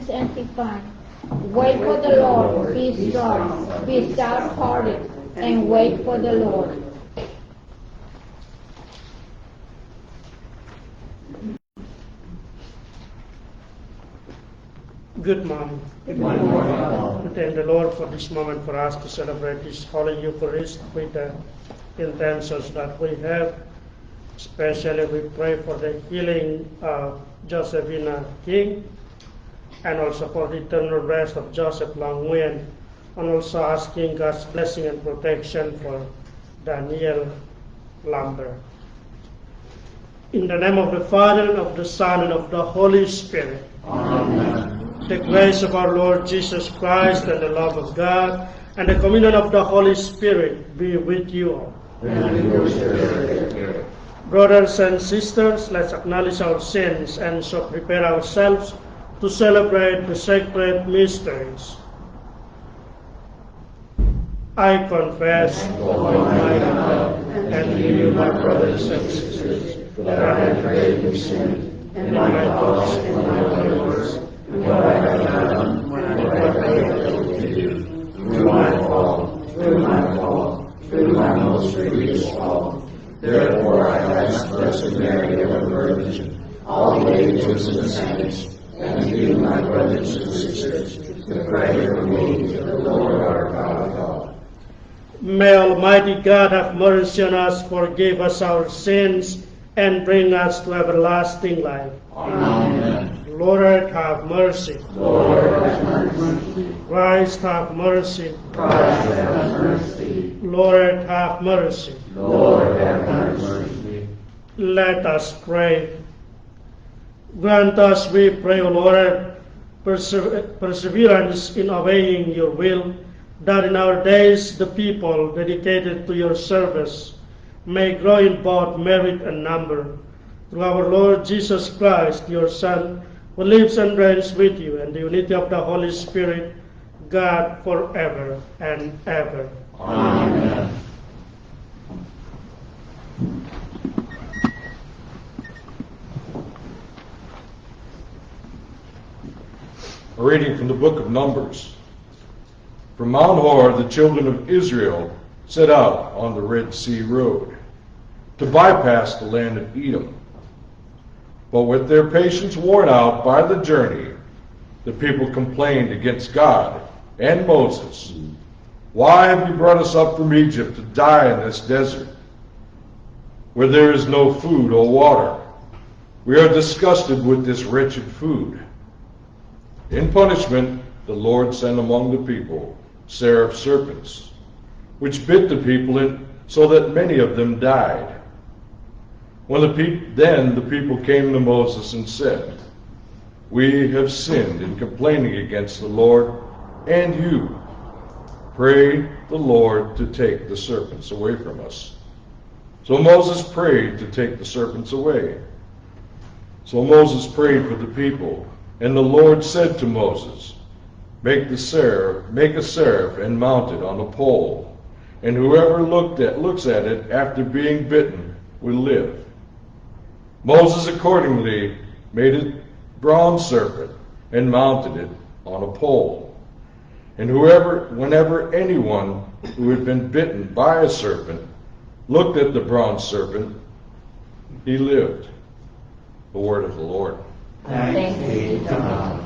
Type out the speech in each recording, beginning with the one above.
Antiphon. Wait for the Lord, be strong, be stout-hearted, and wait for the Lord. Good morning. Good morning. We thank the Lord for this moment for us to celebrate this Holy Eucharist with the intentions that we have. Especially we pray for the healing of Josephina King, and also for the eternal rest of Joseph Long Nguyen, and also asking God's blessing and protection for Daniel Lambert. In the name of the Father, and of the Son, and of the Holy Spirit. Amen. The grace of our Lord Jesus Christ, and the love of God, and the communion of the Holy Spirit be with you all. And with your spirit. Brothers and sisters, let's acknowledge our sins and so prepare ourselves to celebrate the sacred mysteries. I confess, Almighty God, and you, my brothers and sisters, that I have greatly sinned in my thoughts and my words, and what I have done, and what I failed to do, through my fault, through my most grievous fault. Therefore I ask Blessed Mary, ever Virgin, all the angels and saints, and you, my brothers and sisters, to pray for me to the Lord our God. May Almighty God have mercy on us, forgive us our sins, and bring us to everlasting life. Amen. Lord, have mercy. Lord, have mercy. Christ, have mercy. Christ, have mercy. Lord, have mercy. Lord, have mercy. Let us pray. Grant us, we pray, O Lord, perseverance in obeying your will, that in our days the people dedicated to your service may grow in both merit and number. Through our Lord Jesus Christ, your Son, who lives and reigns with you in the unity of the Holy Spirit, God, forever and ever. Amen. A reading from the book of Numbers. From Mount Hor, the children of Israel set out on the Red Sea road to bypass the land of Edom. But with their patience worn out by the journey, the people complained against God and Moses. Why have you brought us up from Egypt to die in this desert, where there is no food or water? We are disgusted with this wretched food. In punishment, the Lord sent among the people seraph serpents, which bit the people so that many of them died. Then the people came to Moses and said, We have sinned in complaining against the Lord and you. Pray the Lord to take the serpents away from us. So Moses prayed to take the serpents away. So Moses prayed for the people, and the Lord said to Moses, Make a seraph and mount it on a pole, and whoever looks at it after being bitten will live. Moses accordingly made a bronze serpent and mounted it on a pole. And whenever anyone who had been bitten by a serpent looked at the bronze serpent, he lived. The word of the Lord. Thanks be to God.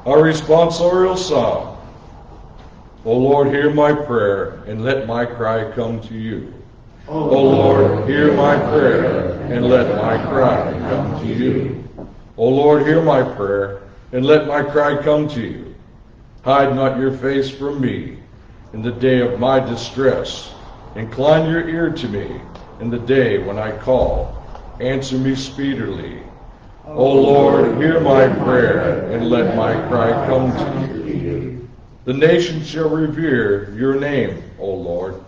Our responsorial psalm. O Lord, hear my prayer, and let my cry come to you. O Lord, hear my prayer, and let my cry come to you. O Lord, hear my prayer, and let my cry come to you. Hide not your face from me in the day of my distress. Incline your ear to me in the day when I call. Answer me speedily. O Lord, hear my prayer, and let my cry come to you. The nations shall revere your name, O Lord,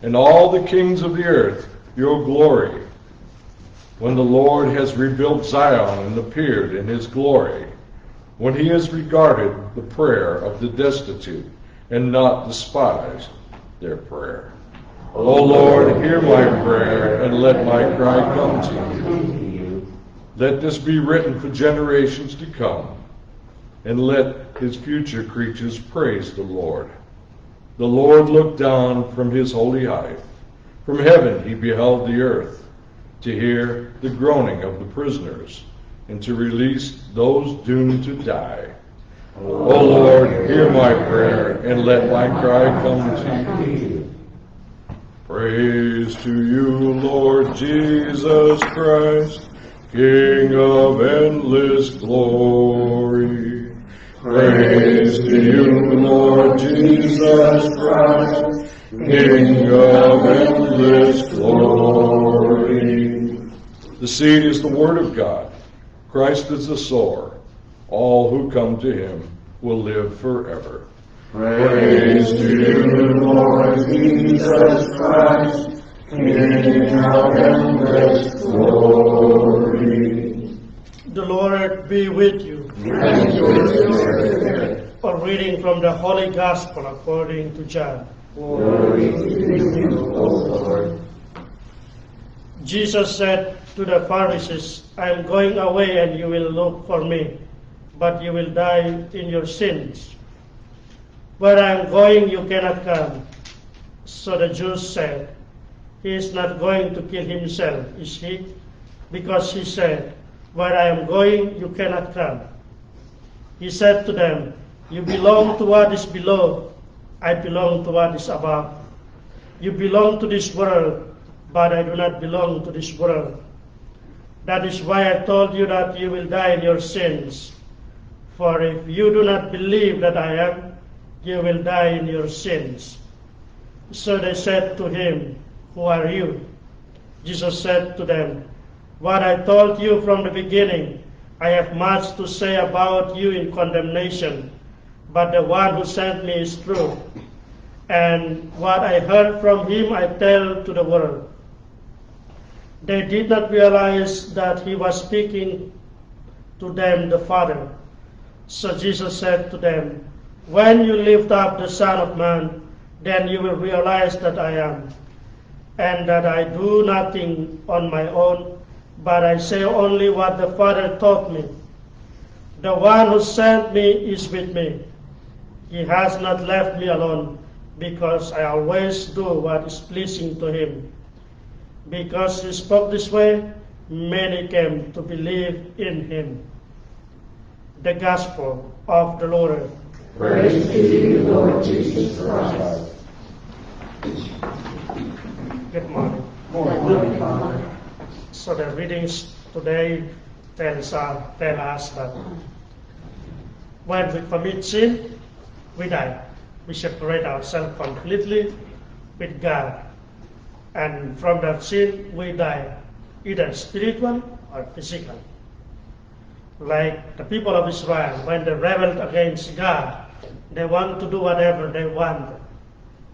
and all the kings of the earth your glory. When the Lord has rebuilt Zion and appeared in his glory, when he has regarded the prayer of the destitute and not despised their prayer. O Lord, hear my prayer, and let my cry come to you. Let this be written for generations to come, and let his future creatures praise the Lord. The Lord looked down from his holy height. From heaven he beheld the earth, to hear the groaning of the prisoners, and to release those doomed to die. O Lord, hear my prayer, and let my cry come to you. Praise to you, Lord Jesus Christ, King of endless glory. Praise to you, Lord Jesus Christ, King of endless glory. The seed is the word of God. Christ is the sower. All who come to him will live forever. Praise to you, Lord Jesus Christ, King of endless glory. The Lord be with you. And with your spirit. A reading from the Holy Gospel according to John. Glory to you, O Lord. Jesus said to the Pharisees, I am going away and you will look for me, but you will die in your sins. Where I am going, you cannot come. So the Jews said, he is not going to kill himself, is he? Because he said, where I am going, you cannot come. He said to them, you belong to what is below, I belong to what is above. You belong to this world, but I do not belong to this world. That is why I told you that you will die in your sins. For if you do not believe that I am, you will die in your sins. So they said to him, who are you? Jesus said to them, what I told you from the beginning. I have much to say about you in condemnation, but the one who sent me is true. And what I heard from him I tell to the world. They did not realize that he was speaking to them, the Father. So Jesus said to them, when you lift up the Son of Man, then you will realize that I am, and that I do nothing on my own, but I say only what the Father taught me. The one who sent me is with me. He has not left me alone, because I always do what is pleasing to him. Because he spoke this way, many came to believe in him. The Gospel of the Lord. Praise to you, Lord Jesus Christ. Good morning. Morning, Father. So the readings today tell us that when we commit sin, we die. We separate ourselves completely with God. And from that sin, we die, either spiritual or physical. Like the people of Israel, when they rebelled against God, they want to do whatever they want.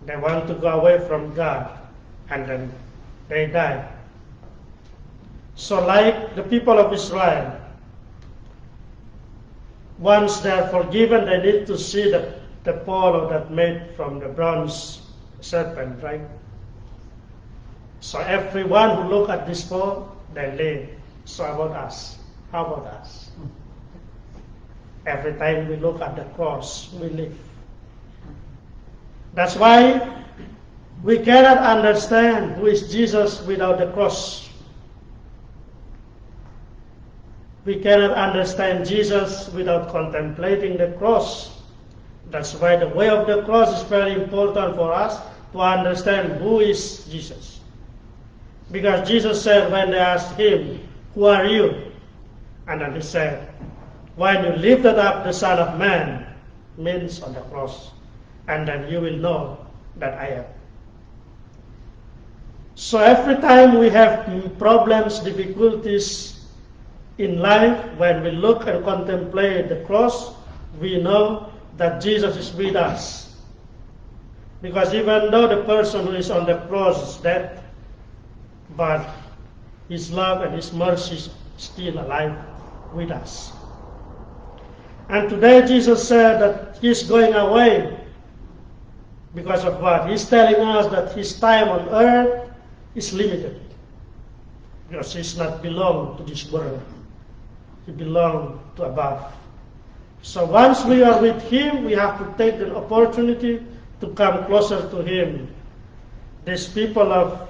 They want to go away from God, and then they die. So like the people of Israel, once they are forgiven, they need to see the pole that made from the bronze serpent, right? So everyone who look at this pole, they live. So about us? How about us? Every time we look at the cross, we live. That's why we cannot understand who is Jesus without the cross. We cannot understand Jesus without contemplating the cross. That's why the way of the cross is very important for us to understand who is Jesus. Because Jesus said when they asked him, who are you? And then he said, when you lifted up the Son of Man, means on the cross, and then you will know that I am. So every time we have problems, difficulties in life, when we look and contemplate the cross, we know that Jesus is with us. Because even though the person who is on the cross is dead, but his love and his mercy is still alive with us. And today Jesus said that he's going away because of what? He's telling us that his time on earth is limited because he's not belong to this world. he belongs to above. So once we are with him, we have to take the opportunity to come closer to him. These people of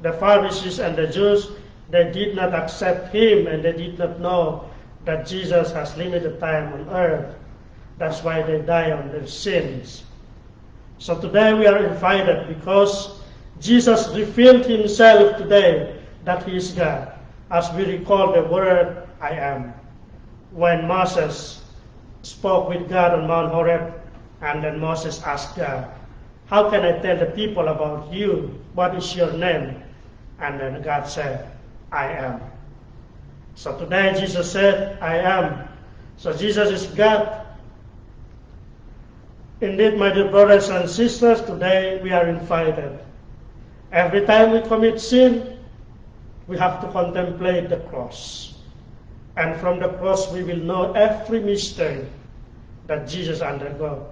the Pharisees and the Jews, they did not accept him, and they did not know that Jesus has limited time on earth. That's why they die on their sins. So today we are invited because Jesus revealed himself today that he is God, as we recall the word, I am. When Moses spoke with God on Mount Horeb, and then Moses asked God, how can I tell the people about you? What is your name? And then God said, I am. So today Jesus said, I am. So Jesus is God. Indeed, my dear brothers and sisters, today we are invited. Every time we commit sin, we have to contemplate the cross. And from the cross we will know every mystery that Jesus undergo.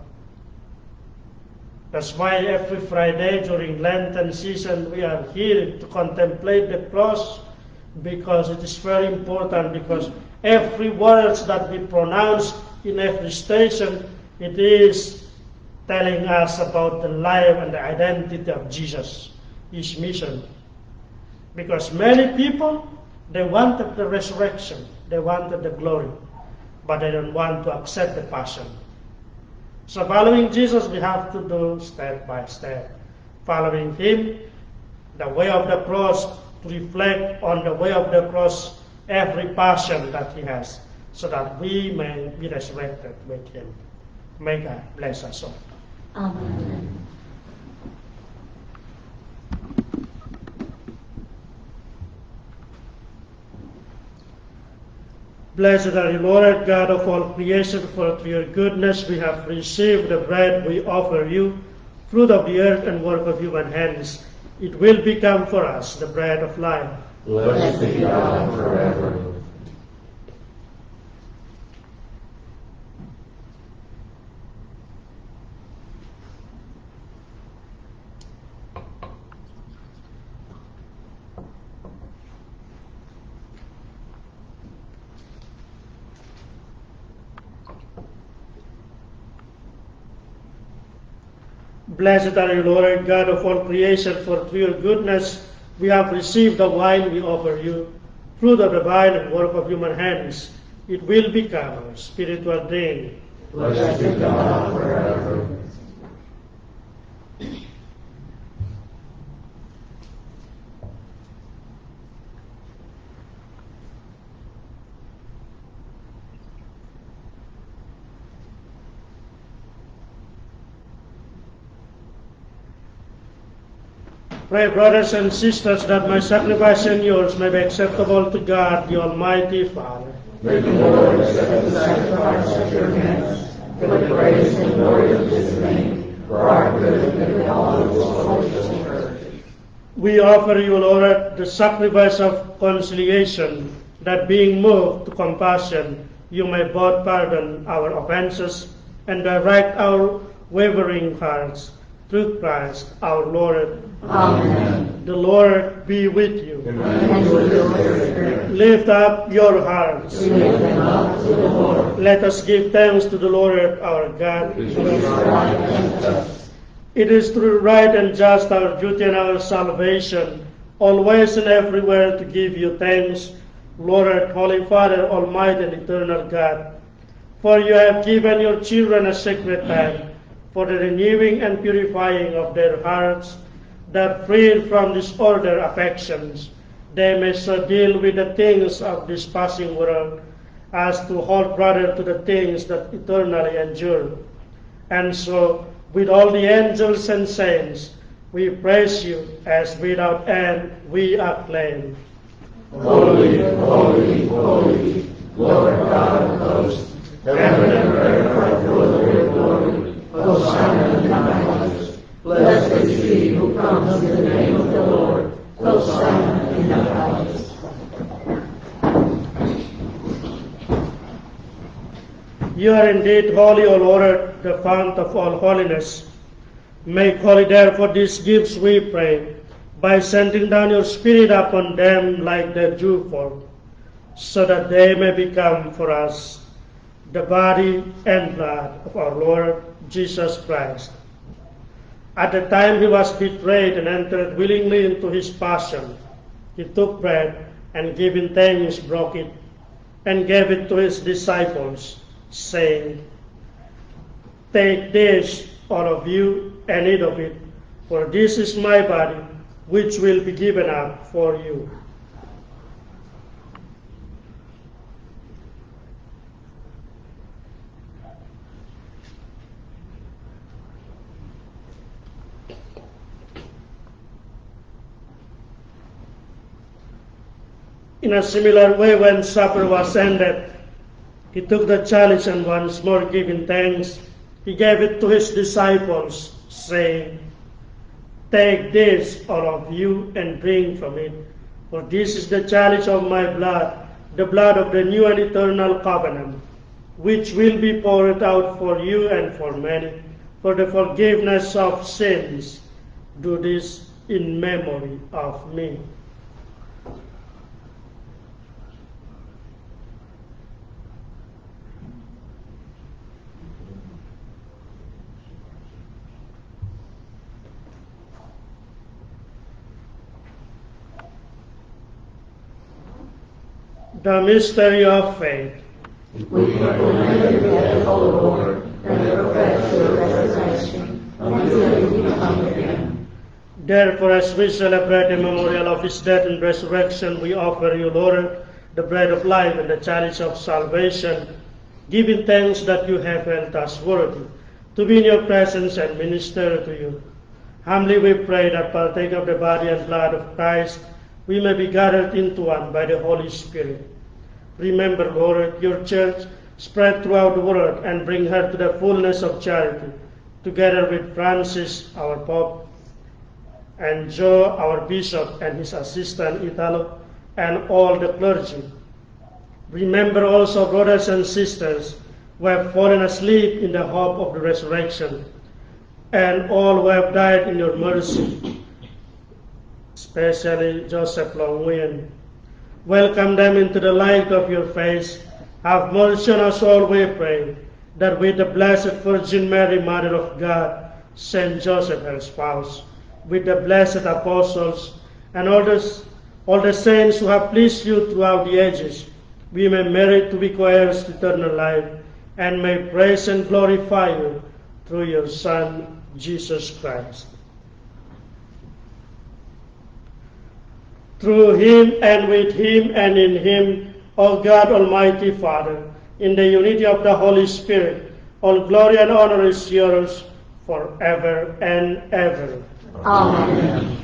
That's why every Friday during Lenten season we are here to contemplate the cross, because it is very important, because every word that we pronounce in every station, it is telling us about the life and the identity of Jesus, his mission. Because many people, they wanted the resurrection, they wanted the glory, but they don't want to accept the passion. So following Jesus, we have to do step by step. Following him, the way of the cross, to reflect on the way of the cross, every passion that he has, so that we may be resurrected with him. May God bless us all. Amen. Blessed are you, Lord, God of all creation, for through your goodness we have received the bread we offer you, fruit of the earth and work of human hands. It will become for us the bread of life. Blessed be God forever. Blessed are you, Lord, God of all creation, for through your goodness we have received the wine we offer you, fruit of the vine and work of human hands. It will become our spiritual drink. Blessed be God forever. Pray, brothers and sisters, that my sacrifice and yours may be acceptable to God, the Almighty Father. May the Lord accept the sacrifice at your hands, for the praise and glory of his name, for our good and the honor of his holy church. We offer you, Lord, the sacrifice of conciliation, that being moved to compassion, you may both pardon our offenses and direct our wavering hearts. Through Christ our Lord. Amen. The Lord be with you. And with your spirit. Lift up your hearts. We lift them up to the Lord. Let us give thanks to the Lord our God. It is right and just. It is through right and just our duty and our salvation, always and everywhere to give you thanks, Lord, Holy Father, Almighty and Eternal God. For you have given your children a sacred time for the renewing and purifying of their hearts, that freed from disordered affections, they may so deal with the things of this passing world as to hold brother to the things that eternally endure. And so, with all the angels and saints, we praise you as without end we acclaim. Holy, holy, holy, Lord God of hosts, heaven and earth are full of your glory. Hosanna in the highest. Blessed is he who comes in the name of the Lord. Hosanna in the highest. You are indeed holy, O Lord, the fount of all holiness. Make holy therefore these gifts, we pray, by sending down your Spirit upon them like the dewfall. so that they may become for us the body and blood of our Lord Jesus Christ. At the time he was betrayed and entered willingly into his passion, he took bread and giving thanks broke it and gave it to his disciples, saying, "Take this, all of you, and eat of it, for this is my body, which will be given up for you." In a similar way, when supper was ended, he took the chalice and once more giving thanks, he gave it to his disciples, saying, "Take this, all of you, and drink from it, for this is the chalice of my blood, the blood of the new and eternal covenant, which will be poured out for you and for many, for the forgiveness of sins. Do this in memory of me." The mystery of faith. We proclaim the death of the Lord and the perpetual resurrection until he come again. Therefore, as we celebrate the memorial of his death and resurrection, we offer you, Lord, the bread of life and the chalice of salvation, giving thanks that you have held us worthy to be in your presence and minister to you. Humbly we pray that, partake of the body and blood of Christ, we may be gathered into one by the Holy Spirit. Remember, Lord, your church spread throughout the world and bring her to the fullness of charity, together with Francis, our Pope, and Joe, our Bishop, and his assistant, Italo, and all the clergy. Remember also brothers and sisters who have fallen asleep in the hope of the resurrection, and all who have died in your mercy, especially Joseph Longwin. Welcome them into the light of your face. Have mercy on us all, we pray, that with the Blessed Virgin Mary, Mother of God, Saint Joseph, her spouse, with the blessed apostles, and all the saints who have pleased you throughout the ages, we may merit to be co-heirs to eternal life, and may praise and glorify you through your Son, Jesus Christ. Through him, and with him, and in him, O God, Almighty Father, in the unity of the Holy Spirit, all glory and honor is yours forever and ever. Amen.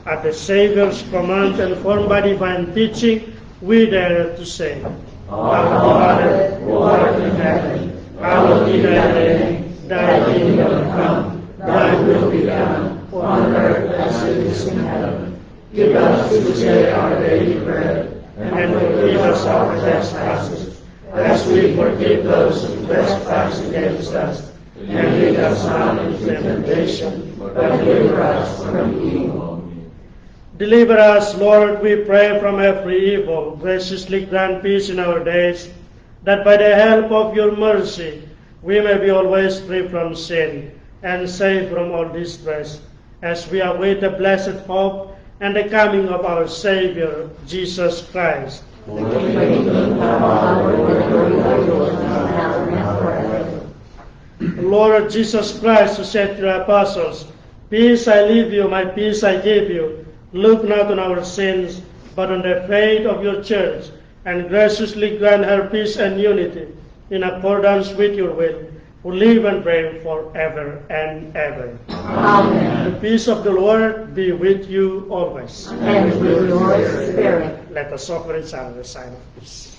At the Savior's command and formed by divine teaching, we dare to say, Our Father, who art in heaven, hallowed be thy name. Thy kingdom come, thy will be done, on earth as it is in heaven. Give us this day our daily bread, and forgive us our trespasses, as we forgive those who trespass against us. And lead us not into temptation, but deliver us from evil. Deliver us, Lord, we pray, from every evil. Graciously grant peace in our days, that by the help of your mercy we may be always free from sin and safe from all distress, as we await the blessed hope and the coming of our Savior, Jesus Christ. Lord Jesus Christ, who said to your apostles, "Peace I leave you, my peace I give you," look not on our sins, but on the faith of your church, and graciously grant her peace and unity, in accordance with your will, who live and reign forever and ever. Amen. The peace of the Lord be with you always. And with your spirit. Let us offer each other the sign of peace.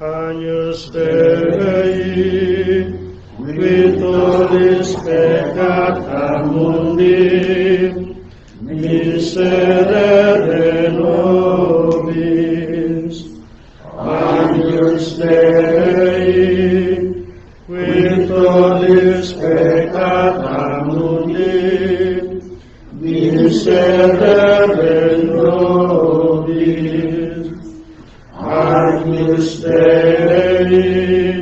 Agnus Dei, qui tollis peccata mundi, miserere nobis. Agnus Dei, qui tollis seven nobis, Agnus Dei,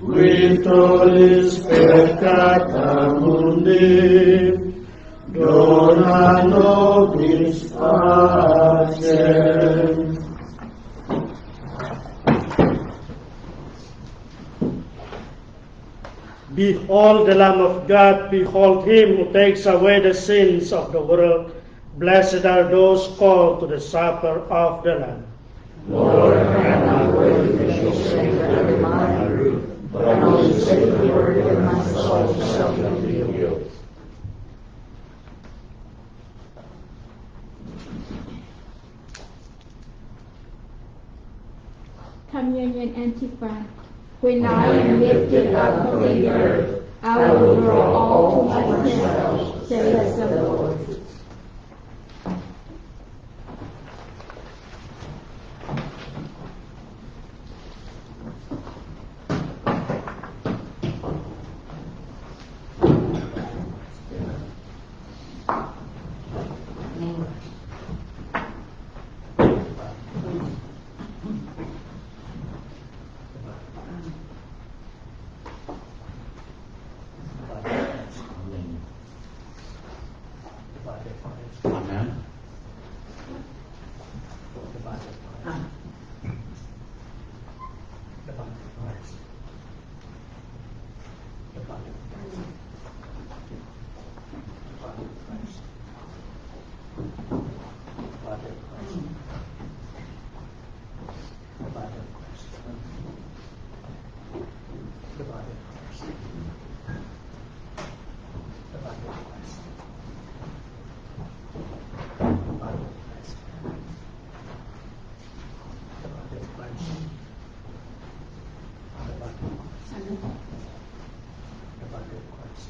victoris peccata mundi, dona nobis pacem. Behold the Lamb of God, behold him who takes away the sins of the world. Blessed are those called to the supper of the Lamb. Lord, I am not worthy that you should enter under my roof, but only say the word, and my soul shall be healed. Communion Antiphon. When I am lifted up from the earth, I will draw all to myself, says the Lord.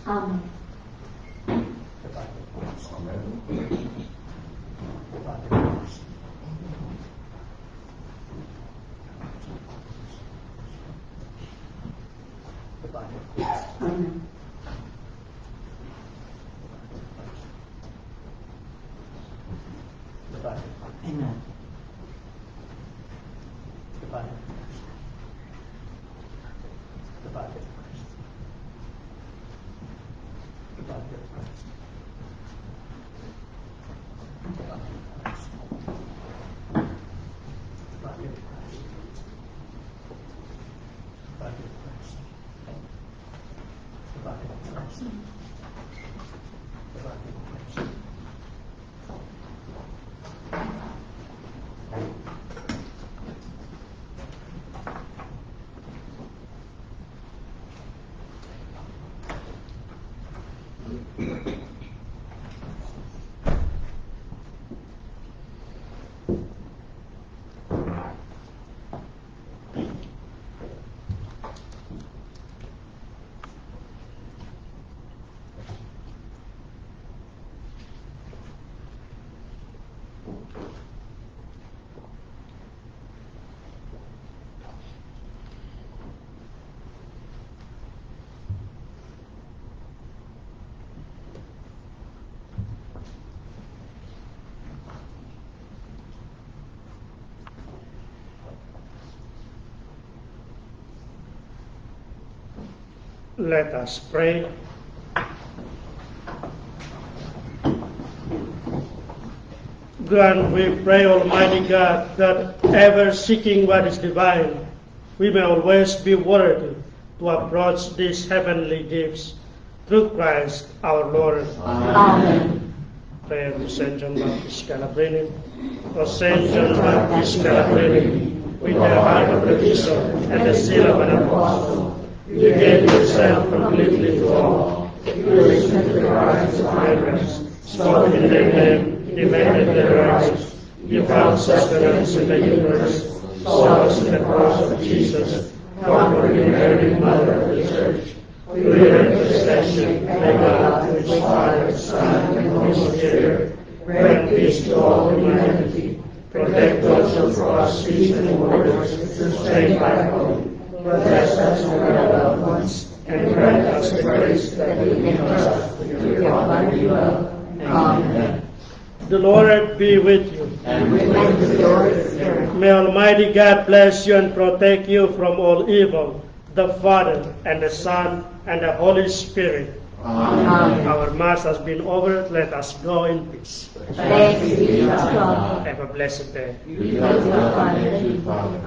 Amen. Amen. Amen. Let us pray. Grant, we pray, Almighty God, that ever seeking what is divine, we may always be worthy to approach these heavenly gifts through Christ our Lord. Amen. Prayer to Saint John Baptist Calabrini. O Saint John Baptist Calabrini, with the heart of a bishop and the seal of an apostle, you gave yourself completely to all. You listened to the cries of migrants, spoke in their name, demanded their rights. You found sustenance in the universe, solace in the cross of Jesus, comfort in Mary, Mother of the Church. Through your intercession, may God, who is Father, Son, and Holy Spirit, grant peace to all humanity, protect those who cross seas and borders to stay back home. Bless us and our loved ones, and grant us the grace that we can trust with your almighty love. Amen. The Lord be with you. And with your spirit. May Almighty God bless you and protect you from all evil, the Father, and the Son, and the Holy Spirit. Amen. Our Mass has been over. Let us go in peace. Thanks be to God. Have a blessed day. Because of our Father.